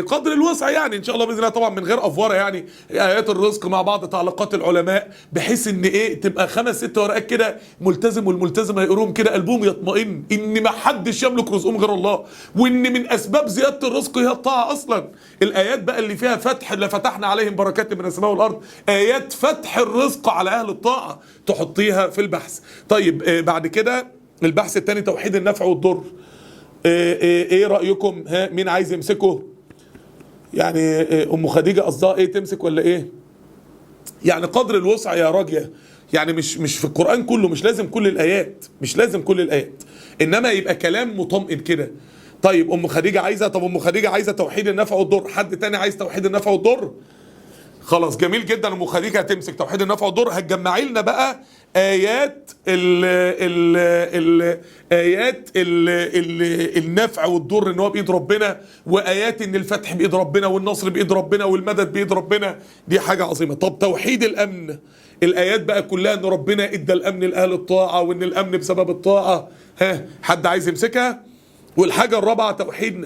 قدر الوسع يعني ان شاء الله باذن الله، طبعا من غير افوره، يعني ايات الرزق مع بعض تعليقات العلماء، بحيث ان تبقى 5 6 ورقات كده ملتزم والملتزمه يقروهم كده قلبهم يطمئن ان ما حدش يملك رزقهم غير الله، وان من اسباب زياده الرزق هي الطاعه اصلا. الايات بقى اللي فيها فتح، لفتحنا عليهم بركات من السماء والارض، ايات فتح الرزق على اهل الطاعه تحطيها في البحث. طيب بعد كده البحث الثاني توحيد النفع والضر. ايه رأيكم؟ مين عايز يمسكه؟ يعني ام خديجة قصدها ايه، تمسك ولا ايه؟ يعني قدر الوسع يا راجية، يعني مش في القرآن كله، مش لازم كل الآيات، انما يبقى كلام مطمئن كده. طيب ام خديجة عايزة، طب ام خديجة عايزة توحيد النفع والضر، حد تاني عايز توحيد النفع والضر؟ خلاص جميل جدا، ام خديجة هتمسك توحيد النفع والضر. هتجمعي لنا بقى آيات النفع والضر ان هو بإيد ربنا، وآيات ان الفتح بإيد ربنا والنصر بإيد ربنا والمدد بإيد ربنا، دي حاجة عظيمة. طب توحيد الأمن، الآيات بقى كلها ان ربنا ادى الأمن لأهل الطاعة، وان الأمن بسبب الطاعة. حد عايز يمسكها؟ والحاجة الرابعة توحيد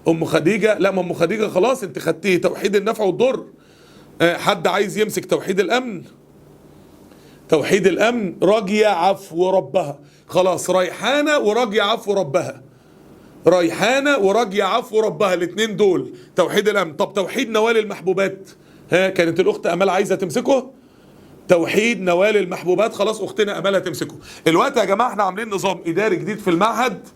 ام خديجة، لا ما ام خديجة خلاص انت خدتيه، توحيد النفع والضر. حد عايز يمسك توحيد الأمن؟ توحيد الأمن راجية عفو ربها، خلاص ريحانة وراجية عفو ربها، ريحانة وراجية عفو ربها، الاثنين دول توحيد الأمن. طب توحيد نوال المحبوبات، كانت الأخت أمال عايزة تمسكه؟ توحيد نوال المحبوبات، خلاص أختنا أمال هتمسكه. الوقت يا جماعة احنا عاملين نظام إداري جديد في المعهد،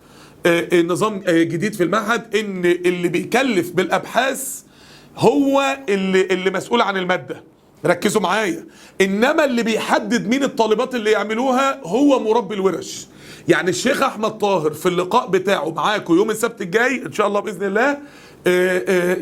نظام جديد في المعهد، إن اللي بيكلف بالأبحاث هو اللي مسؤول عن المادة، ركزوا معايا، انما اللي بيحدد مين الطالبات اللي يعملوها هو مربي الورش. يعني الشيخ احمد طاهر في اللقاء بتاعه معاكم يوم السبت الجاي ان شاء الله باذن الله،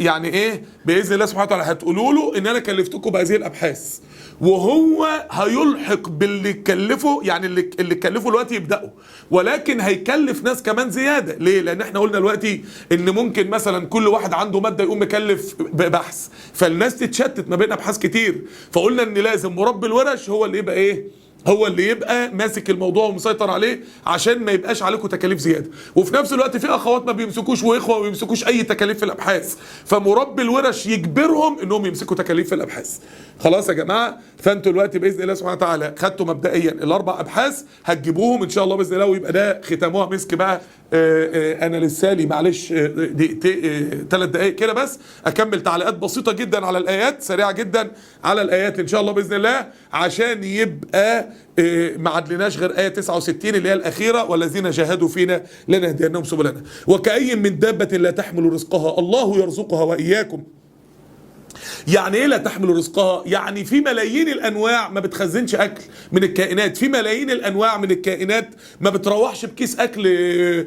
يعني ايه باذن الله سبحانه وتعالى هتقولوا له ان انا كلفتكم بهذه الابحاث، وهو هيلحق باللي كلفه، يعني اللي كلفه دلوقتي يبداوا، ولكن هيكلف ناس كمان زياده. ليه؟ لان احنا قلنا دلوقتي ان ممكن مثلا كل واحد عنده ماده يقوم مكلف ببحث، فالناس تتشتت ما بين ابحاث كتير، فقلنا ان لازم مربي الورش هو اللي يبقى ايه، هو اللي يبقى ماسك الموضوع ومسيطر عليه عشان ما يبقاش عليكم تكاليف زياده. وفي نفس الوقت في اخوات ما بيمسكوش واخوه ما بيمسكوش اي تكاليف في الابحاث، فمربي الورش يجبرهم انهم يمسكوا تكاليف في الابحاث. خلاص يا جماعه، فانتوا دلوقتي باذن الله سبحانه وتعالى خدتوا مبدئيا الاربع ابحاث، هتجيبوهم ان شاء الله باذن الله، ويبقى ده ختامها مسك بقى. انا لسالي معلش دقيقتين 3 دقائق كده بس اكمل تعليقات بسيطه جدا على الايات، سريعه جدا على الايات ان شاء الله باذن الله، عشان يبقى ما عدلناش غير ايه 69 اللي هي الاخيره، والذين جاهدوا فينا لنهدينهم سبلنا. وكأي من دابه لا تحمل رزقها الله يرزقها واياكم. يعني ايه لا تحمل رزقها؟ يعني في ملايين الانواع ما بتخزنش اكل من الكائنات، في ملايين الانواع من الكائنات ما بتروحش بكيس اكل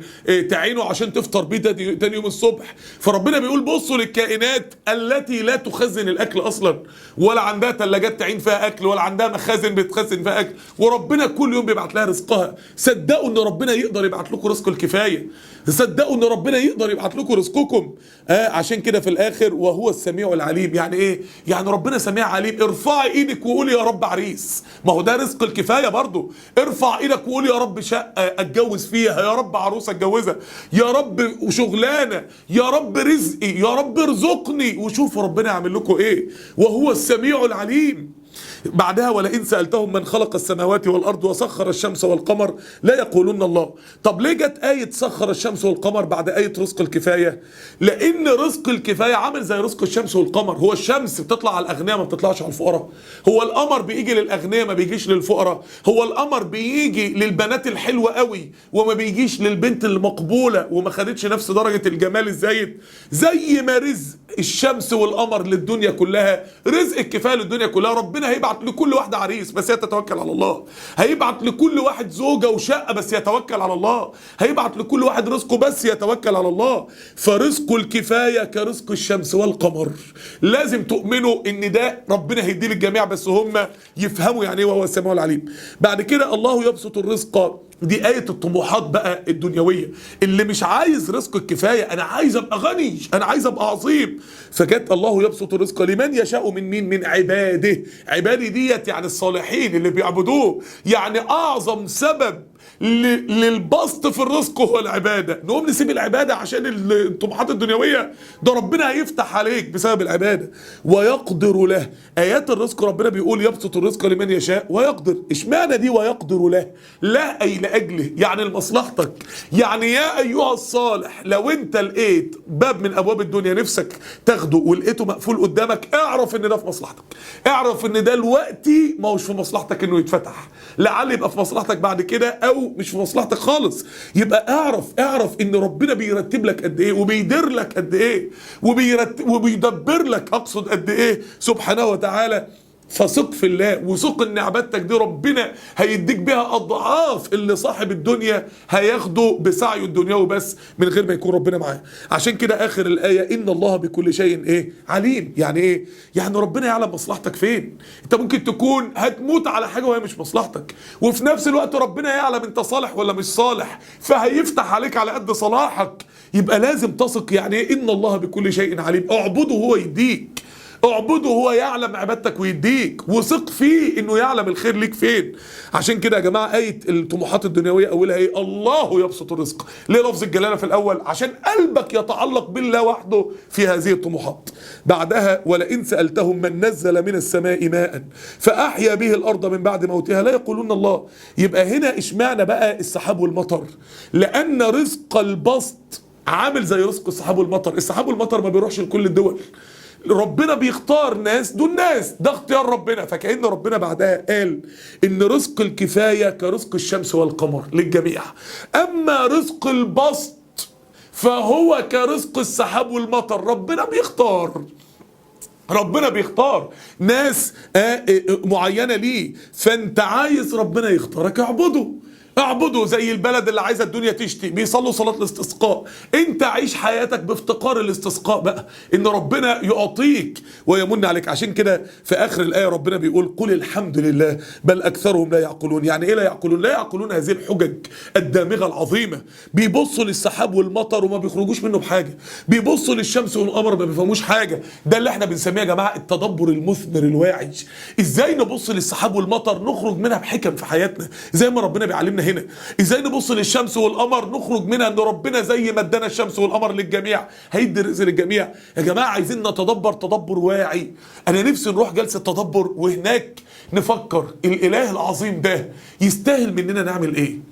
تعينه عشان تفطر بيه تاني يوم الصبح. فربنا بيقول بصوا للكائنات التي لا تخزن الاكل اصلا، ولا عندها ثلاجات تعين فيها اكل، ولا عندها مخازن بتخزن فيها اكل، وربنا كل يوم بيبعت لها رزقها. صدقوا ان ربنا يقدر يبعت لكم رزق الكفايه، صدقوا ان ربنا يقدر يبعت لكم رزقكم. عشان كده في الاخر وهو السميع العليم. يعني ايه؟ يعني ربنا سميع عليم. ارفعي ايدك وقولي يا رب عريس، ما هو ده رزق الكفايه برضو. ارفع ايدك وقولي يا رب شقه اتجوز فيها، يا رب عروسه اتجوزها، يا رب وشغلانه، يا رب رزقي، يا رب ارزقني، وشوفوا ربنا يعمل لكم ايه. وهو السميع العليم. بعدها ولئن سألتهم من خلق السماوات والأرض وسخر الشمس والقمر لا يقولون الله. طب ليه جت آية سخر الشمس والقمر بعد آية رزق الكفاية؟ لأن رزق الكفاية عامل زي رزق الشمس والقمر. هو الشمس بتطلع على الأغنياء ما بتطلعش على الفقراء، هو القمر بيجي للأغنياء ما بيجيش للفقراء، هو القمر بيجي للبنات الحلوة قوي وما بيجيش للبنت المقبولة وما خدتش نفس درجة الجمال الزايد. زي ما رزق الشمس والقمر للدنيا كلها، رزق الكفاية للدنيا كلها. ربنا هيبعت لكل واحدة عريس بس هي تتوكل على الله، هيبعت لكل واحد زوجة وشقة بس يتوكل على الله، هيبعت لكل واحد رزقه بس يتوكل على الله. فرزق الكفاية كرزق الشمس والقمر. لازم تؤمنوا ان ده ربنا هيديه للجميع، بس هم يفهموا يعني ايه وهو السميع العليم. بعد كده الله يبسط الرزق، دي آية الطموحات بقى الدنيوية. اللي مش عايز رزق الكفاية، أنا عايز أبقى غني، أنا عايز أبقى عظيم، فجت الله يبسط الرزق لمن يشاء من مين؟ من عباده. عبادي ديت يعني الصالحين اللي بيعبدوه. يعني أعظم سبب للبسط في الرزق هو العبادة. نقوم نسيب العبادة عشان الطموحات الدنيوية؟ ده ربنا هيفتح عليك بسبب العبادة. ويقدر له، آيات الرزق ربنا بيقول يبسط الرزق لمن يشاء ويقدر. اشمعنى دي ويقدر له؟ لا أي لأجله، يعني لمصلحتك. يعني يا أيها الصالح لو أنت لقيت باب من أبواب الدنيا نفسك تاخده ولقيته مقفول قدامك، اعرف إن ده في مصلحتك، اعرف إن ده دلوقتي ما هوش في مصلحتك إنه يتفتح، لعل يبقى في مصلحتك بعد كده أو مش في مصلحتك خالص. يبقى اعرف ان ربنا بيرتب لك قد ايه، وبيدير لك قد ايه، وبيدبر لك اقصد قد ايه سبحانه وتعالى. فثق في الله، وثق ان عبادتك دي ربنا هيديك بها اضعاف اللي صاحب الدنيا هياخده بسعيه الدنيوي بس من غير ما يكون ربنا معاه. عشان كده اخر الايه ان الله بكل شيء ايه عليم. يعني ايه؟ يعني ربنا يعلم مصلحتك فين. انت ممكن تكون هتموت على حاجه وهي مش مصلحتك، وفي نفس الوقت ربنا يعلم انت صالح ولا مش صالح، فهيفتح عليك على قد صلاحك. يبقى لازم تثق. يعني ايه ان الله بكل شيء عليم؟ اعبده هو يديك، اعبده هو يعلم عبادتك ويديك، وثق فيه انه يعلم الخير ليك فين. عشان كده يا جماعه ايه الطموحات الدنيويه اولها ايه؟ الله يبسط الرزق. ليه لفظ الجلاله في الاول؟ عشان قلبك يتعلق بالله وحده في هذه الطموحات. بعدها ولئن سالتهم من نزل من السماء ماء فاحيا به الارض من بعد موتها لا يقولون الله. يبقى هنا اشمعنى بقى السحاب والمطر؟ لان رزق البسط عامل زي رزق السحاب والمطر. السحاب والمطر ما بيروحش لكل الدول، ربنا بيختار ناس دون ناس، ده اختيار ربنا. فكأن ربنا بعدها قال ان رزق الكفاية كرزق الشمس والقمر للجميع، اما رزق البسط فهو كرزق السحاب والمطر. ربنا بيختار ناس معينة ليه، فانت عايز ربنا يختارك اعبده. اعبدوا زي البلد اللي عايزه الدنيا تشتي، بيصلوا صلاه الاستسقاء. انت عيش حياتك بافتقار الاستسقاء بقى، ان ربنا يعطيك ويمن عليك. عشان كده في اخر الايه ربنا بيقول قل الحمد لله بل اكثرهم لا يعقلون. يعني ايه لا يعقلون؟ لا يعقلون هذه الحجج الدامغه العظيمه. بيبصوا للسحاب والمطر وما بيخرجوش منه بحاجه، بيبصوا للشمس والقمر ما بيفهموش حاجه. ده اللي احنا بنسميه يا جماعه التدبر المثمر الواعي. ازاي نبص للسحاب والمطر نخرج منها بحكم في حياتنا زي ما ربنا بيعلمنا هنا. ازاي نبص للشمس والقمر نخرج منها ان ربنا زي ما ادانا الشمس والقمر للجميع هيدي الرزق للجميع. يا جماعه عايزين نتدبر تدبر واعي. انا نفسي نروح جلسه تدبر وهناك نفكر الاله العظيم ده يستاهل مننا نعمل ايه.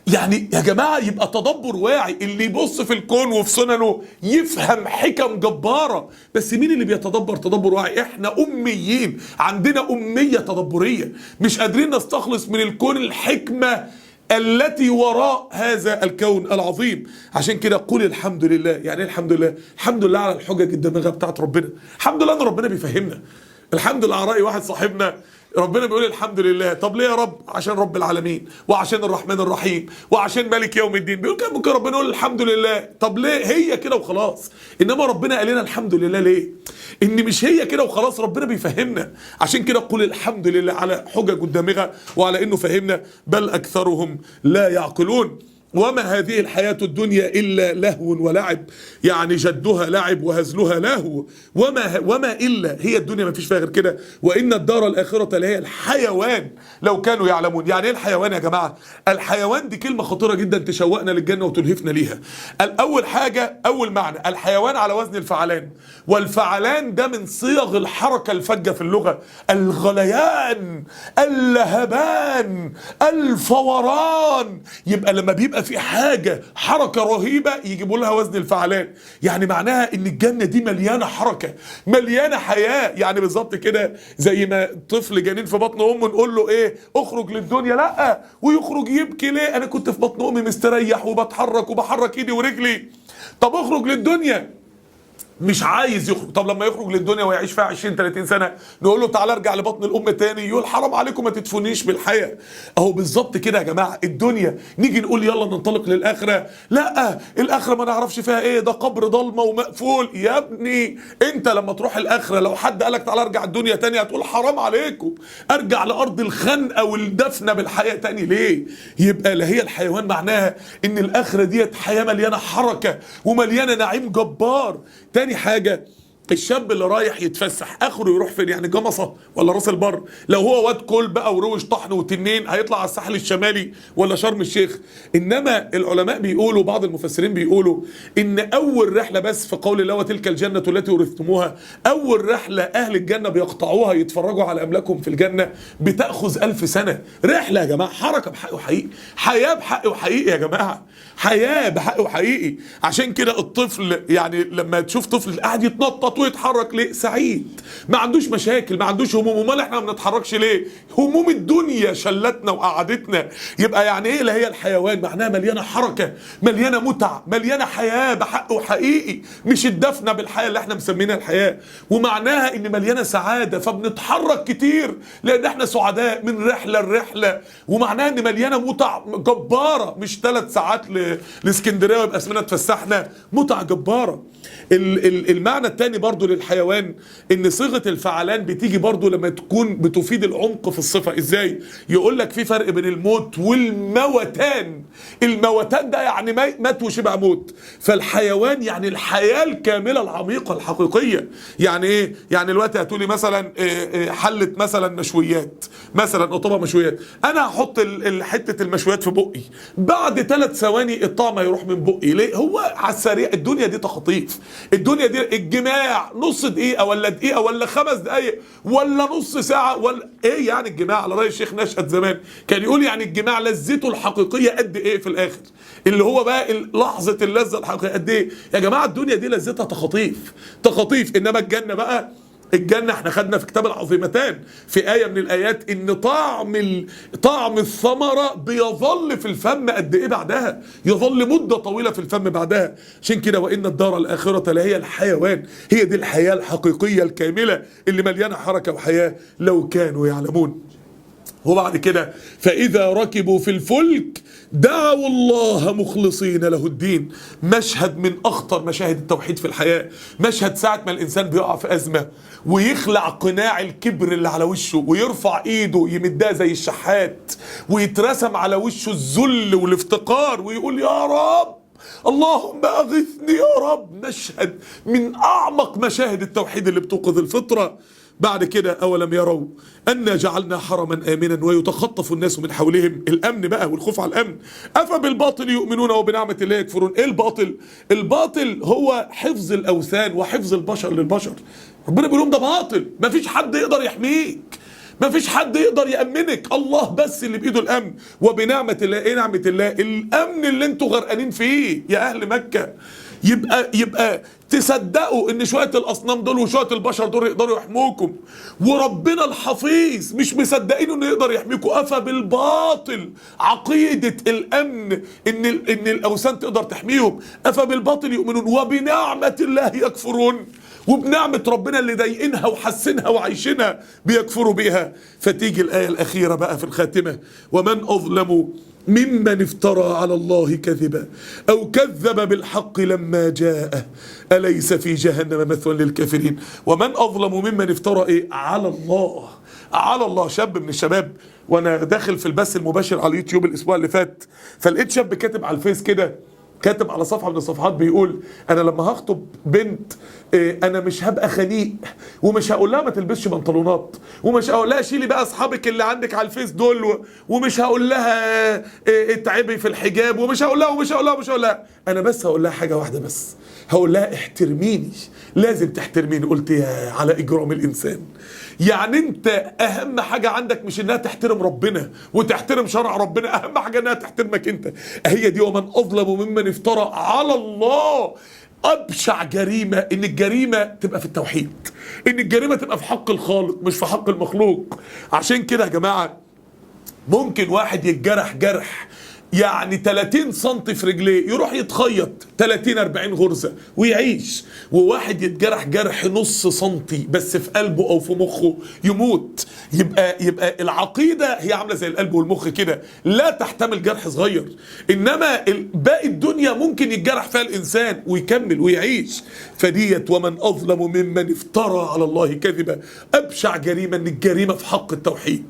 يعني يا جماعه يبقى تدبر واعي، اللي يبص في الكون وفي سننه يفهم حكم جباره. بس مين اللي بيتدبر تدبر واعي؟ احنا اميين، عندنا اميه تدبريه، مش قادرين نستخلص من الكون الحكمه التي وراء هذا الكون العظيم. عشان كده قول الحمد لله. يعني ايه الحمد لله؟ الحمد لله على الحجج الدماغه بتاعت ربنا. الحمد لله ان ربنا بيفهمنا. الحمد لله على رأي واحد صاحبنا، ربنا بيقول الحمد لله. طب ليه يا رب؟ عشان رب العالمين، وعشان الرحمن الرحيم، وعشان مالك يوم الدين. بيقول كان ممكن ربنا يقول الحمد لله. طب ليه؟ هي كده وخلاص. انما ربنا قال لنا الحمد لله ليه؟ ان مش هي كده وخلاص، ربنا بيفهمنا. عشان كده قل الحمد لله على حجج الدامغه وعلى انه فهمنا. بل اكثرهم لا يعقلون. وما هذه الحياة الدنيا إلا لهو ولعب. يعني جدها لعب وهزلها لهو. وما إلا هي الدنيا، ما فيش فيها غير كده. وإن الدار الآخرة لهي الحيوان لو كانوا يعلمون. يعني إيه الحيوان يا جماعة؟ الحيوان دي كلمة خطيرة جدا تشوقنا للجنة وتلهفنا ليها. الأول حاجة، أول معنى، الحيوان على وزن الفعلان. والفعلان ده من صيغ الحركة الفجة في اللغة. الغليان، اللهبان، الفوران. يبقى لما بيبقى في حاجة حركة رهيبة يجيبوا لها وزن الفعلان. يعني معناها ان الجنة دي مليانة حركة، مليانة حياة. يعني بالظبط كده زي ما طفل جنين في بطن امه نقول له ايه؟ اخرج للدنيا، لا ويخرج يبكي ليه؟ انا كنت في بطن امي مستريح وبتحرك وبحرك ايدي ورجلي. طب اخرج للدنيا، مش عايز يخرج. طب لما يخرج للدنيا ويعيش فيها 20 30 سنه نقول له تعالى ارجع لبطن الام تاني، يقول حرام عليكم ما تدفنيش بالحياه. اهو بالظبط كده يا جماعه الدنيا. نيجي نقول يلا ننطلق للاخره، لا الاخره ما نعرفش فيها ايه، ده قبر ضلمه ومقفول. يا ابني انت لما تروح الاخره لو حد قالك تعالى ارجع الدنيا تاني هتقول حرام عليكم، ارجع لارض الخنقه والدفنه بالحياه تاني ليه؟ يبقى لا هي الحيوان معناها ان الاخره ديت حياه مليانه حركه ومليانه نعيم جبار. تاني حاجة، الشاب اللي رايح يتفسح اخره يروح فين؟ يعني جمصة ولا راس البر؟ لو هو واد كل بقى وروش طحن وتنين هيطلع على الساحل الشمالي ولا شرم الشيخ؟ انما العلماء بيقولوا، بعض المفسرين بيقولوا ان اول رحلة بس في قول الله وتلك الجنة التي ورثتموها، اول رحلة اهل الجنة بيقطعوها يتفرجوا على املاكهم في الجنة بتأخذ 1000 سنة. رحلة يا جماعة، حركة بحق وحقيقي، حياة بحق وحقيقي يا جماعة، حياة بحق وحقيقي. عشان كده الطفل يعني لما تشوف طفل قاعد يتنطط ويتحرك ليه؟ سعيد، ما عندوش مشاكل، ما عندوش هموم. امال احنا ما بنتحركش ليه؟ هموم الدنيا شلتنا وقعدتنا. يبقى يعني ايه لا هي الحيوان؟ معناها مليانه حركه، مليانه متع، مليانه حياه بحق وحقيقي، مش الدفنه بالحياه اللي احنا مسمينها الحياه. ومعناها ان مليانه سعاده، فبنتحرك كتير لان احنا سعداء من رحله لرحله. ومعناها ان مليانه متع جباره، مش 3 ساعات لاسكندريه ويبقى اسمنا اتفسحنا، متع جباره. المعنى الثاني برضو للحيوان ان صيغه الفعلان بتيجي برضو لما تكون بتفيد العمق في الصفه. ازاي؟ يقول لك في فرق بين الموت والموتان. الموتان ده يعني مات وشبع موت، فالحيوان يعني الحياه الكامله العميقه الحقيقيه. يعني ايه؟ يعني دلوقتي هتقولي مثلا حله مثلا مشويات، مثلا طبق مشويات، انا هحط حته المشويات في بقي، بعد 3 ثواني الطعم هيروح من بقي. ليه؟ هو على السريع. الدنيا دي تخطيف، الدنيا دي الجماع نص دقيقة ولا دقيقة ولا 5 دقايق ولا نص ساعة ولا ايه؟ يعني الجماع على رأي الشيخ نشأت زمان كان يقول يعني الجماع لذته الحقيقية قد ايه في الاخر، اللي هو بقى لحظة اللذة الحقيقية قد ايه. يا جماعة الدنيا دي لذتها تخطيف تخطيف. انما الجنة بقى، الجنة احنا خدنا في كتاب العظيمتان في آية من الآيات ان طعم الثمرة بيظل في الفم قد ايه بعدها، يظل مدة طويلة في الفم بعدها. عشان كده وإن الدار الآخرة لهي الحيوان، هي دي الحياة الحقيقية الكاملة اللي مليانة حركة وحياة لو كانوا يعلمون. وبعد كده فإذا ركبوا في الفلك دعوا الله مخلصين له الدين. مشهد من أخطر مشاهد التوحيد في الحياة، مشهد ساعة ما الإنسان بيقع في أزمة ويخلع قناع الكبر اللي على وشه ويرفع إيده يمدها زي الشحات ويترسم على وشه الذل والافتقار ويقول يا رب اللهم أغثني يا رب. مشهد من أعمق مشاهد التوحيد اللي بتوقظ الفطرة. بعد كده أولم يروا أنا جعلنا حرما آمنا ويتخطف الناس من حولهم. الأمن بقى والخوف على الأمن. أفبالباطل يؤمنون وبنعمة الله يكفرون. إيه الباطل؟ الباطل هو حفظ الأوثان وحفظ البشر للبشر. ربنا بيقول لهم ده باطل، مفيش حد يقدر يحميك، مفيش حد يقدر يأمنك، الله بس اللي بإيده الأمن. وبنعمة الله. إيه نعمة الله؟ الأمن اللي انتوا غرقانين فيه يا أهل مكة. يبقى تصدقوا ان شوية الاصنام دول وشوية البشر دول يقدروا يحموكم، وربنا الحفيظ مش مصدقين انه يقدر يحميكم. افبالباطل عقيدة الامن ان الاوثان تقدر تحميهم. افبالباطل يؤمنون وبنعمة الله يكفرون. وبنعمة ربنا اللي ضايقينها وحسنها وعايشينها بيكفروا بيها. فتيجي الآية الأخيرة بقى في الخاتمة: ومن أظلم ممن افترى على الله كذبا أو كذب بالحق لما جاءه أليس في جهنم مثوى للكافرين. ومن أظلم ممن افترى إيه؟ على الله. على الله. شاب من الشباب وأنا داخل في البث المباشر على اليوتيوب الأسبوع اللي فات، فلقيت شاب كاتب على الفيس كده، كاتب على صفحة من الصفحات بيقول أنا لما هخطب بنت أنا مش هبقى خنيق ومش هقول لها ما تلبسش بنطلونات ومش هقول لها شيلي بقى أصحابك اللي عندك على الفيس دول ومش هقول لها اتعبي في الحجاب ومش هقول لها أنا بس هقول لها حاجة واحدة بس، هقول لها احترميني، لازم تحترميني. قلت يا على إجرام الإنسان. يعني انت اهم حاجة عندك مش انها تحترم ربنا وتحترم شرع ربنا، اهم حاجة انها تحترمك انت. هي دي ومن اظلم ممن افترى على الله. ابشع جريمة ان الجريمة تبقى في التوحيد، ان الجريمة تبقى في حق الخالق مش في حق المخلوق. عشان كده يا جماعة ممكن واحد يتجرح جرح يعني 30 سنتي في رجليه يروح يتخيط 30-40 غرزة ويعيش، وواحد يتجرح جرح نص سنتي بس في قلبه او في مخه يموت. يبقى العقيدة هي عاملة زي القلب والمخ كده، لا تحتمل جرح صغير، انما باقي الدنيا ممكن يتجرح فيها الانسان ويكمل ويعيش. فديت ومن اظلم ممن افترى على الله كذبا. ابشع جريمة ان الجريمة في حق التوحيد،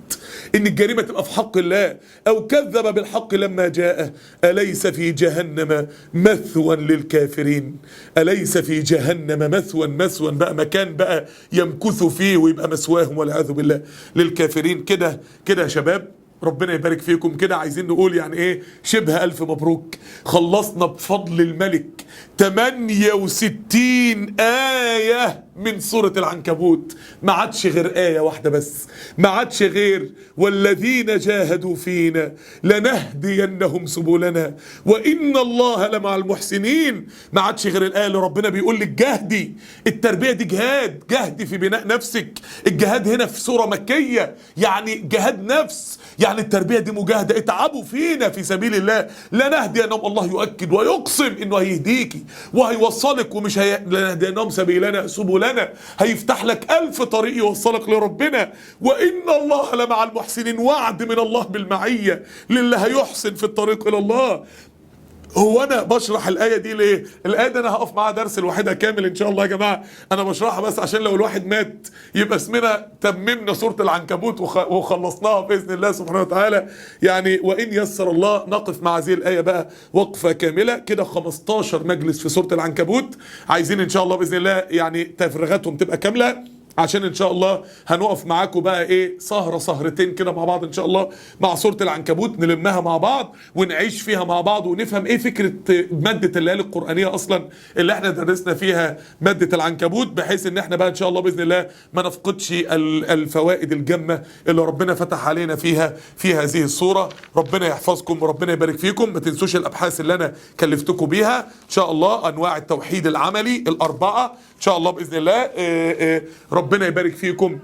ان الجريمة تبقى في حق الله. او كذب بالحق لما جاءه أليس في جهنم مثوى للكافرين. أليس في جهنم مثوى بقى مكان بقى يمكثوا فيه ويبقى مسواهم والعياذ بالله للكافرين. كده يا شباب ربنا يبارك فيكم. كده عايزين نقول يعني ايه شبه ألف مبروك. خلصنا بفضل الملك 68 آية من سورة العنكبوت. ما عادش غير آية واحدة بس، ما عادش غير والذين جاهدوا فينا لنهدينهم سبلنا وإن الله لمع المحسنين. ما عادش غير الآية اللي ربنا بيقول لك جهدي. التربية دي جهاد، جهدي في بناء نفسك. الجهاد هنا في سورة مكية يعني جهاد نفس، يعني التربية دي مجاهدة. اتعبوا فينا في سبيل الله لنهدينهم. الله يؤكد ويقسم انه هيهديكي وهيوصلك، ومش لنهدينهم سبلنا، هيفتح لك 1000 طريق يوصلك لربنا. وإن الله لمع المحسنين. وعد من الله بالمعية للي هيحسن في الطريق إلى الله. هو انا بشرح الايه دي ليه؟ الايه دي انا هقف معاها درس لوحدها كامل ان شاء الله يا جماعه. انا بشرحها بس عشان لو الواحد مات يبقى اسمنا تممنا سوره العنكبوت وخلصناها باذن الله سبحانه وتعالى. يعني وان يسر الله نقف مع هذه الايه بقى وقفه كامله كده. 15 مجلس في سوره العنكبوت عايزين ان شاء الله باذن الله يعني تفريغاتهم تبقى كامله، عشان ان شاء الله هنقف معاكم بقى ايه سهرتين كده مع بعض ان شاء الله مع سورة العنكبوت، نلمها مع بعض ونعيش فيها مع بعض ونفهم ايه فكرة مادة الليالي القرآنية اصلا اللي احنا درسنا فيها مادة العنكبوت، بحيث ان احنا بقى ان شاء الله باذن الله ما نفقدش الفوائد الجمة اللي ربنا فتح علينا فيها في هذه الصورة. ربنا يحفظكم وربنا يبارك فيكم. ما تنسوش الابحاث اللي انا كلفتكم بيها ان شاء الله، انواع التوحيد العملي ال4 ان شاء الله باذن الله. ربنا يبارك فيكم.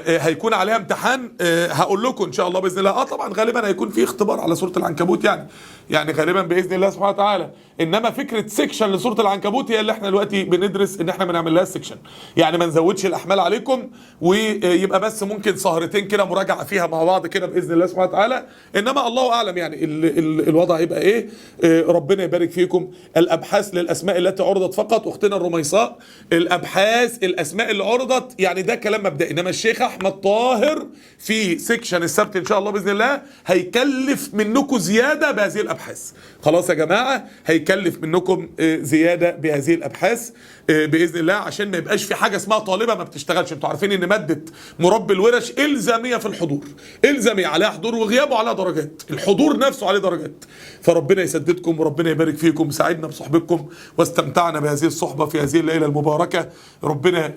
هيكون عليها امتحان هقول لكم ان شاء الله باذن الله. طبعا غالبا هيكون في اختبار على سوره العنكبوت يعني غالبا باذن الله سبحانه وتعالى. انما فكره سيكشن لسوره العنكبوت هي اللي احنا دلوقتي بندرس ان احنا ما نعملهاش سيكشن، يعني ما نزودش الاحمال عليكم، ويبقى بس ممكن سهرتين كده مراجعه فيها مع بعض كده باذن الله سبحانه وتعالى. انما الله اعلم يعني الوضع يبقى ايه. ربنا يبارك فيكم. الابحاث للاسماء التي عرضت فقط، اختنا الرميصاء، الابحاث الاسماء اللي عرضت يعني ده كلام مبدئي. انما الشيخ احمد طاهر في سيكشن السبت ان شاء الله باذن الله هيكلف منكم زياده بهذه الابحاث. خلاص يا جماعه، هيكلف منكم زياده بهذه الابحاث باذن الله، عشان ما يبقاش في حاجه اسمها طالبه ما بتشتغلش. انتوا عارفين ان ماده مربي الورش الزاميه في الحضور، الزاميه، عليها حضور وغياب وعليها درجات، الحضور نفسه عليه درجات. فربنا يسددكم وربنا يبارك فيكم. سعدنا بصحبتكم واستمتعنا بهذه الصحبه في هذه الليله المباركه. ربنا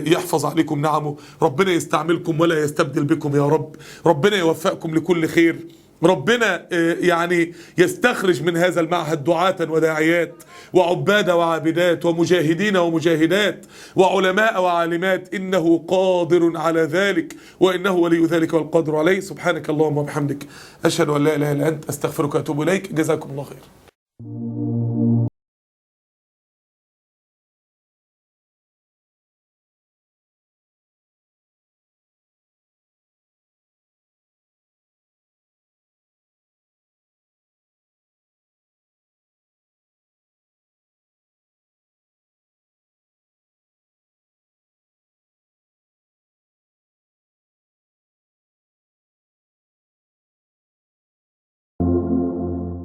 يحفظ عليكم نعمه، ربنا يستعملكم ولا يستبدل بكم يا رب، ربنا يوفقكم لكل خير، ربنا يعني يستخرج من هذا المعهد دعاة وداعيات وعباد وعابدات ومجاهدين ومجاهدات وعلماء وعالمات، إنه قادر على ذلك وإنه ولي ذلك والقادر عليه. سبحانك اللهم وبحمدك، أشهد أن لا إله إلا أنت، أستغفرك وأتوب إليك. جزاكم الله خير.